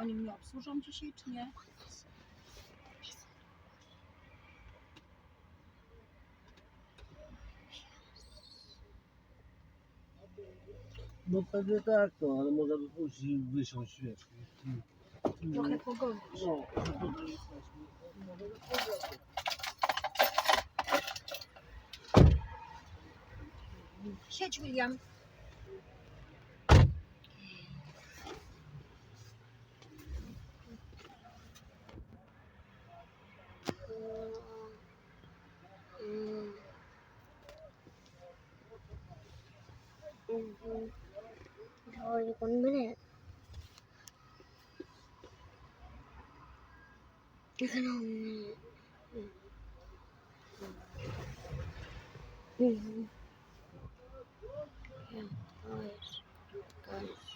Oni mnie obsłużą dzisiaj, czy nie? No pewnie tak, no, ale można by później wysiąść, wiesz. Trochę pogonić. No, Siedź, William. Rồi con mới này cái lòng guys.